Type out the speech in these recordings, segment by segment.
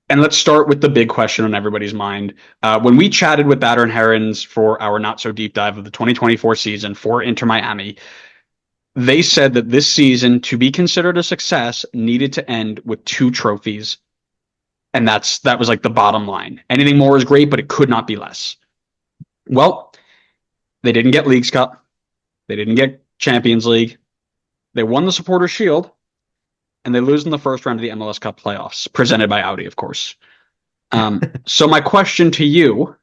And let's start with the big question on everybody's mind. When we chatted with Batter and Herons for our not so deep dive of the 2024 season for Inter Miami, they said that this season, to be considered a success, needed to end with two trophies. And that was like the bottom line. Anything more is great, but it could not be less. Well, they didn't get Leagues Cup. They didn't get Champions League. They won the Supporters Shield, and they lose in the first round of the MLS Cup playoffs, presented by Audi, of course. So my question to you,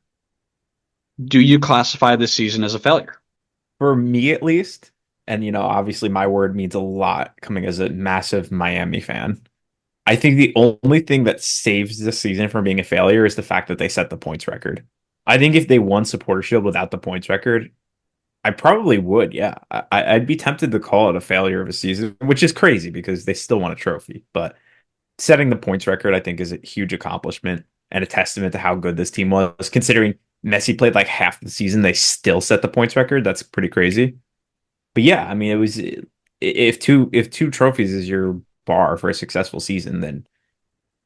do you classify this season as a failure? For me at least, and obviously my word means a lot coming as a massive Miami fan. I think the only thing that saves this season from being a failure is the fact that they set the points record. I think if they won Supporter Shield without the points record, I probably would. Yeah, I'd be tempted to call it a failure of a season, which is crazy because they still won a trophy. But setting the points record, I think, is a huge accomplishment and a testament to how good this team was. Considering Messi played like half the season, they still set the points record. That's pretty crazy. But yeah, I mean, it was if two trophies is your bar for a successful season, then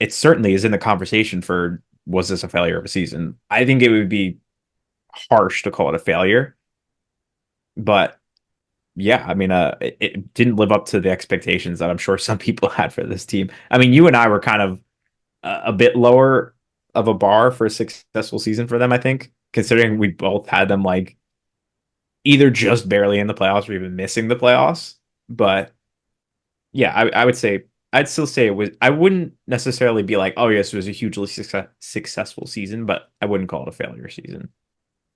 it certainly is in the conversation for was this a failure of a season? I think it would be harsh to call it a failure, but yeah, I mean, it didn't live up to the expectations that I'm sure some people had for this team. I mean, you and I were kind of a bit lower of a bar for a successful season for them, I think, considering we both had them like either just barely in the playoffs or even missing the playoffs. But yeah, I would say I'd still say it was. I wouldn't necessarily be like, oh yes, it was a hugely successful season, but I wouldn't call it a failure season.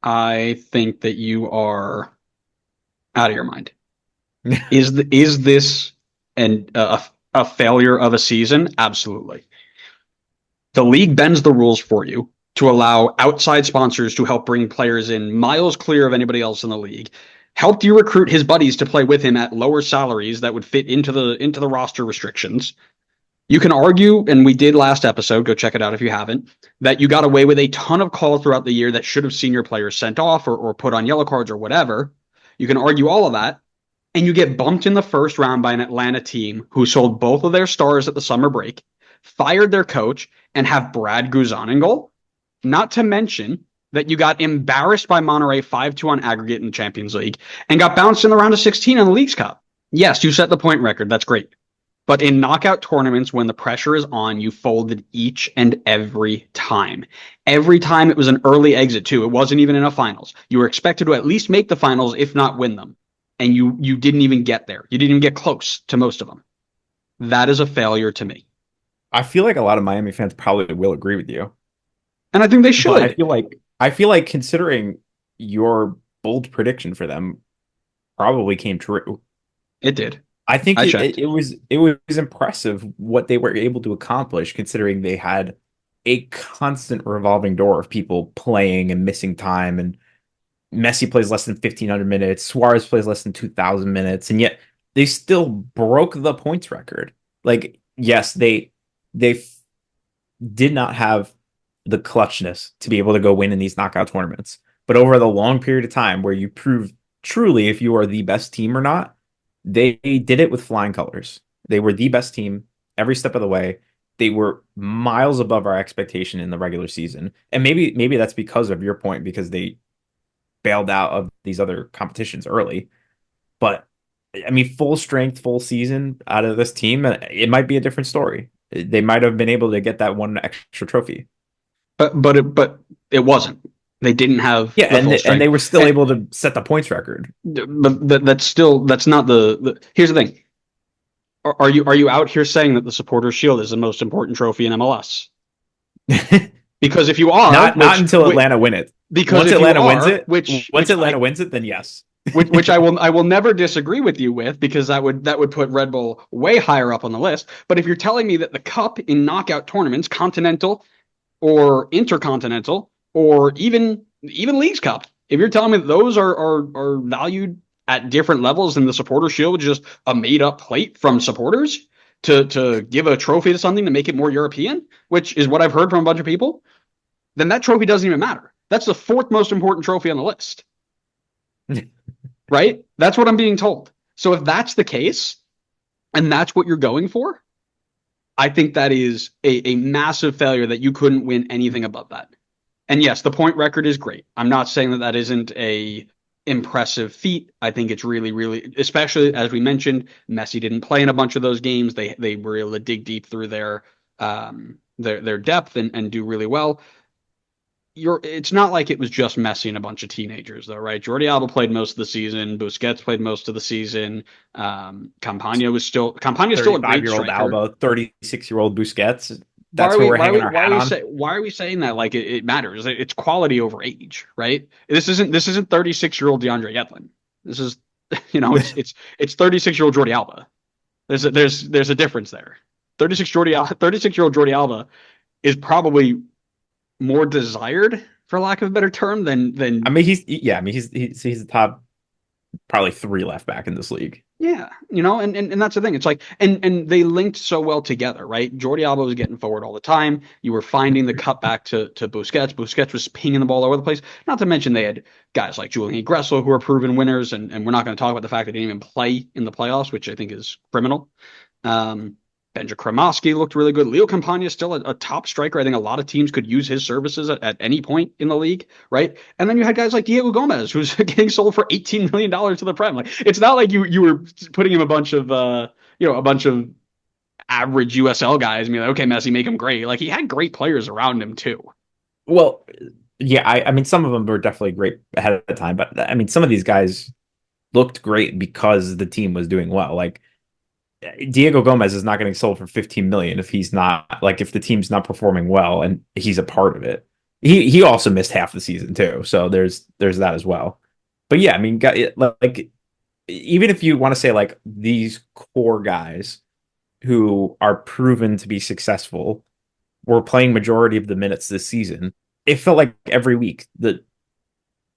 I think that you are out of your mind. Is this a failure of a season? Absolutely. The league bends the rules for you to allow outside sponsors to help bring players in miles clear of anybody else in the league. Helped you recruit his buddies to play with him at lower salaries that would fit into the roster restrictions. You can argue, and we did last episode, go check it out if you haven't, that you got away with a ton of calls throughout the year that should have seen your players sent off or put on yellow cards or whatever. You can argue all of that, and you get bumped in the first round by an Atlanta team who sold both of their stars at the summer break, fired their coach, and have Brad Guzan in goal. Not to mention that you got embarrassed by Monterrey 5-2 on aggregate in the Champions League and got bounced in the round of 16 in the Leagues Cup. Yes, you set the point record. That's great. But in knockout tournaments, when the pressure is on, you folded each and every time. Every time it was an early exit, too. It wasn't even in a finals. You were expected to at least make the finals, if not win them. And you didn't even get there. You didn't even get close to most of them. That is a failure to me. I feel like a lot of Miami fans probably will agree with you, And I think they but should. I feel like considering your bold prediction for them probably came true. It did. I think I it, it, checked. it was it was impressive what they were able to accomplish considering they had a constant revolving door of people playing and missing time and Messi plays less than 1,500 minutes, Suarez plays less than 2,000 minutes, and yet they still broke the points record. Like, yes, they did not have the clutchness to be able to go win in these knockout tournaments, but over the long period of time where you prove truly if you are the best team or not, they did it with flying colors. They were the best team every step of the way. They were miles above our expectation in the regular season, and maybe that's because of your point because they bailed out of these other competitions early. But I mean, full strength, full season out of this team, it might be a different story. They might have been able to get that one extra trophy. But it wasn't. They didn't have Yeah, the and full they strength. were still able to set the points record. But that's not the. Here's the thing. Are you out here saying that the Supporters Shield is the most important trophy in MLS? Because if you are, Not until Atlanta win it. because Once if you Atlanta wins are, it, which once which Atlanta I wins it, then yes. which I will never disagree with you with because that would put Red Bull way higher up on the list. But if you're telling me that the cup in knockout tournaments, continental or intercontinental, or even Leagues Cup, if you're telling me that those are valued at different levels than the Supporter Shield, which is just a made up plate from supporters to give a trophy to something to make it more European, which is what I've heard from a bunch of people, then that trophy doesn't even matter. That's the fourth most important trophy on the list, right? That's what I'm being told. So if that's the case, and that's what you're going for, I think that is a massive failure that you couldn't win anything above that. And yes, the point record is great. I'm not saying that that isn't a impressive feat. I think it's really, really, especially as we mentioned, Messi didn't play in a bunch of those games. They were able to dig deep through their depth and do really well. It's not like it was just Messi and a bunch of teenagers though, right? Jordi Alba played most of the season. Busquets played most of the season. Campania's still a great 35-year-old striker. Alba, 36-year-old Busquets. That's what we're hanging our hat on. Why are we saying that like it matters? It's quality over age, right? This isn't 36-year-old DeAndre Yedlin. This is it's 36-year-old Jordi Alba. There's a difference there. 36-year-old Jordi Alba is probably more desired, for lack of a better term, than I mean, he's the top probably 3 left back in this league. yeah, and that's the thing. It's like and they linked so well together, right? Jordi Alba was getting forward all the time. You were finding the cut back to Busquets. Busquets was pinging the ball all over the place. Not to mention they had guys like Julian Gressel who are proven winners, and we're not going to talk about the fact that he didn't even play in the playoffs, which I think is criminal. Benja Kremovsky looked really good. Leo Campagna is still a top striker. I think a lot of teams could use his services at any point in the league, right? And then you had guys like Diego Gomez, who's getting sold for $18 million to the Prem. Like, it's not like you were putting him a bunch of average USL guys and be like, okay, Messi, make him great. Like, he had great players around him too. Well, yeah, I mean, some of them were definitely great ahead of the time, but I mean, some of these guys looked great because the team was doing well. Like, Diego Gomez is not getting sold for 15 million if he's not like if the team's not performing well and he's a part of it. He also missed half the season too, so there's that as well. But yeah, I mean, like even if you want to say like these core guys who are proven to be successful were playing majority of the minutes this season, it felt like every week the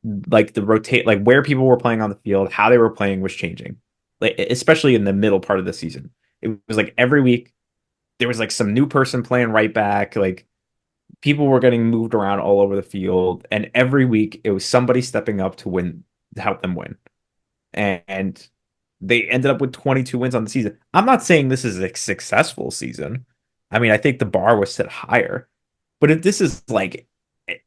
rotate like where people were playing on the field, how they were playing was changing. Like especially in the middle part of the season. It was like every week there was like some new person playing right back. Like people were getting moved around all over the field, and every week it was somebody stepping up to help them win. And they ended up with 22 wins on the season. I'm not saying this is a successful season. I mean, I think the bar was set higher. But if this is like,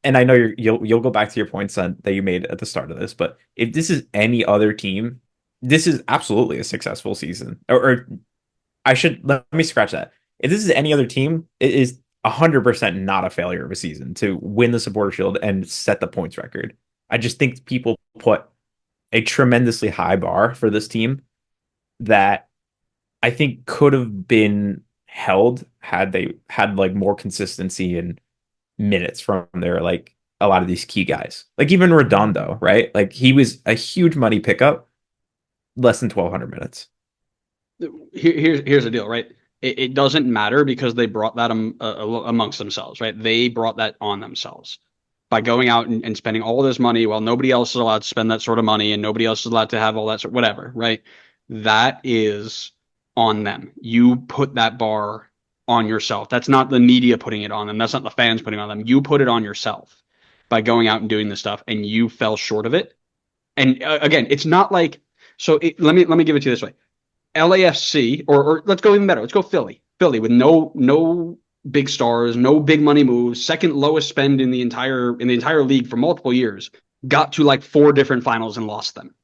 and I know you'll go back to your points that you made at the start of this, but if this is any other team, this is absolutely a successful season. Or I should let me scratch that. If this is any other team, it is 100% not a failure of a season to win the Supporter Shield and set the points record. I just think people put a tremendously high bar for this team that I think could have been held had they had like more consistency and minutes from their like a lot of these key guys. Like even Redondo, right? Like he was a huge money pickup, less than 1,200 minutes. Here's the deal, right? It doesn't matter because they brought that amongst themselves, right? They brought that on themselves by going out and spending all this money while nobody else is allowed to spend that sort of money and nobody else is allowed to have all that sort whatever, right? That is on them. You put that bar on yourself. That's not the media putting it on them. That's not the fans putting it on them. You put it on yourself by going out and doing this stuff, and you fell short of it. And again, it's not like let me give it to you this way. LAFC, or let's go even better. Let's go Philly. Philly with no big stars, no big money moves, second lowest spend in the entire league for multiple years, got to like 4 different finals and lost them.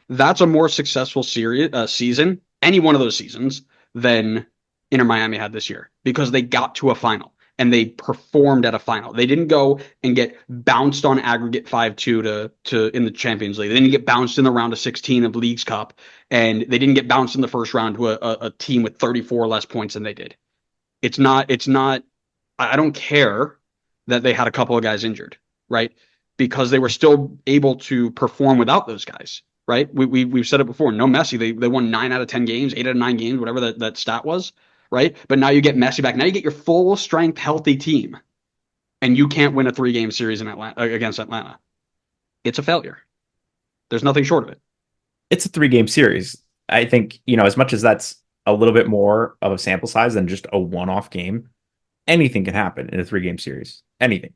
That's a more successful season, any one of those seasons, than Inter Miami had this year because they got to a final and they performed at a final. They didn't go and get bounced on aggregate 5-2 to in the Champions League. They didn't get bounced in the round of 16 of Leagues Cup, and they didn't get bounced in the first round to a team with 34 less points than they did. It's not. I don't care that they had a couple of guys injured, right? Because they were still able to perform without those guys, right? We've said it before. No Messi, they won 9 out of 10 games, 8 out of 9 games, whatever that stat was, right? But now you get Messi back. Now you get your full strength, healthy team, and you can't win a 3-game series in against Atlanta. It's a failure. There's nothing short of it. It's a 3-game series. I think, as much as that's a little bit more of a sample size than just a one-off game, anything can happen in a 3-game series. Anything.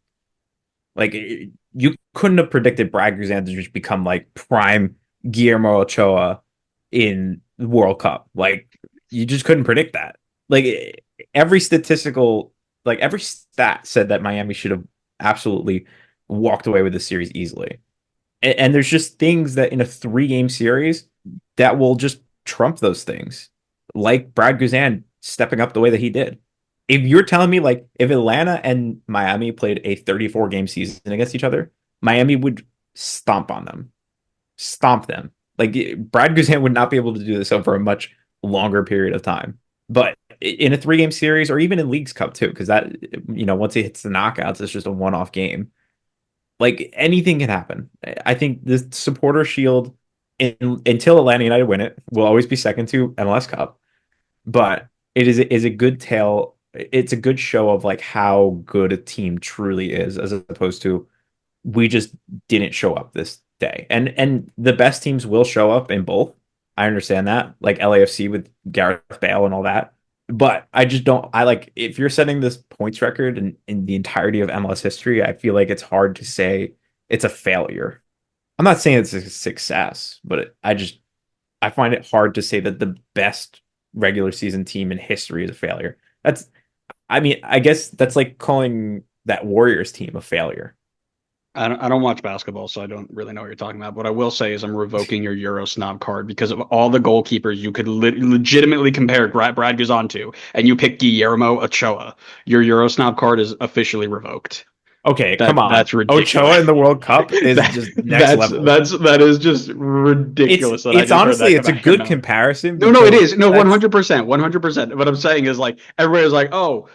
Like, you couldn't have predicted Brad Guzan to just become like prime Guillermo Ochoa in the World Cup. Like, you just couldn't predict that. Like, every statistical, like every stat said that Miami should have absolutely walked away with the series easily. And there's just things that in a 3 game series that will just trump those things, like Brad Guzan stepping up the way that he did. If you're telling me like if Atlanta and Miami played a 34 game season against each other, Miami would stomp on them, stomp them. Like Brad Guzan would not be able to do this over a much longer period of time. But in a 3 game series, or even in Leagues Cup too, because that once he hits the knockouts, it's just a one-off game. Like anything can happen. I think the supporter shield until Atlanta United win it will always be second to MLS Cup. But it is a good tale. It's a good show of like how good a team truly is, as opposed to we just didn't show up this day. And the best teams will show up in both. I understand that, like LAFC with Gareth Bale and all that. But I just don't. I like if you're setting this points record in the entirety of MLS history, I feel like it's hard to say it's a failure. I'm not saying it's a success, but I find it hard to say that the best regular season team in history is a failure. I mean, I guess that's like calling that Warriors team a failure. I don't watch basketball, so I don't really know what you're talking about. What I will say is I'm revoking your Euro snob card because of all the goalkeepers you could legitimately compare Brad Guzan to, and you pick Guillermo Ochoa. Your Euro snob card is officially revoked. Okay, come on. That's ridiculous. Ochoa in the World Cup is just next level. That is just ridiculous. It's honestly it's a good comparison. No, it is. No, 100%, 100%. What I'm saying is like everybody's like, oh,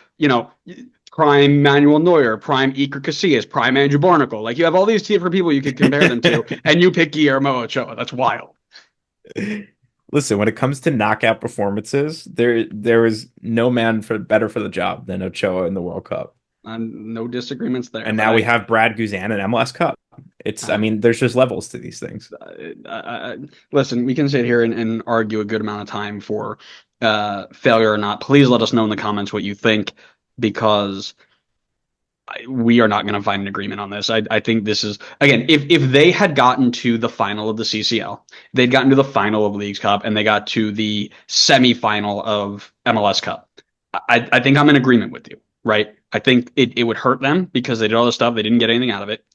prime Manuel Neuer, prime Iker Casillas, prime Andrew Barnacle. Like you have all these different people you could compare them to, and you pick Guillermo Ochoa. That's wild. Listen, when it comes to knockout performances, there is no man better for the job than Ochoa in the World Cup. No disagreements there. And now we have Brad Guzan in MLS Cup. I mean, there's just levels to these things. Listen, we can sit here and argue a good amount of time for failure or not. Please let us know in the comments what you think, because we are not going to find an agreement on this. I think this is, again, if they had gotten to the final of the CCL, they'd gotten to the final of Leagues Cup, and they got to the semifinal of MLS Cup, I think I'm in agreement with you, right? I think it would hurt them because they did all this stuff. They didn't get anything out of it,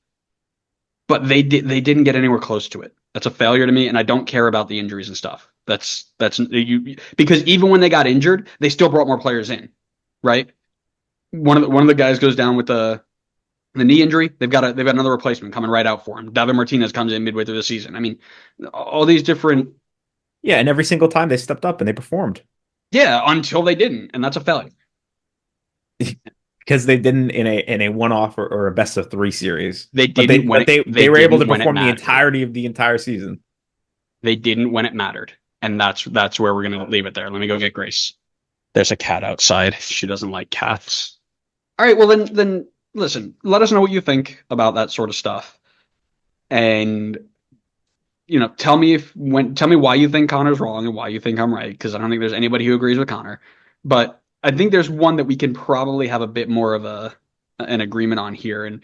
but they didn't get anywhere close to it. That's a failure to me, and I don't care about the injuries and stuff. That's you, because even when they got injured, they still brought more players in, right? One of the guys goes down with the knee injury. They've got another replacement coming right out for him. David Martinez comes in midway through the season. I mean, all these different. Yeah, and every single time they stepped up and they performed. Yeah, until they didn't, and that's a failure. Because they didn't in a one-off or a best-of-3 series. They didn't they were able to perform the entirety of the entire season. They didn't when it mattered, and that's where we're gonna leave it there. Let me go get Grace. There's a cat outside. She doesn't like cats. All right, well then listen. Let us know what you think about that sort of stuff, and tell me why you think Connor's wrong and why you think I'm right, because I don't think there's anybody who agrees with Connor, but I think there's one that we can probably have a bit more of an agreement on here, and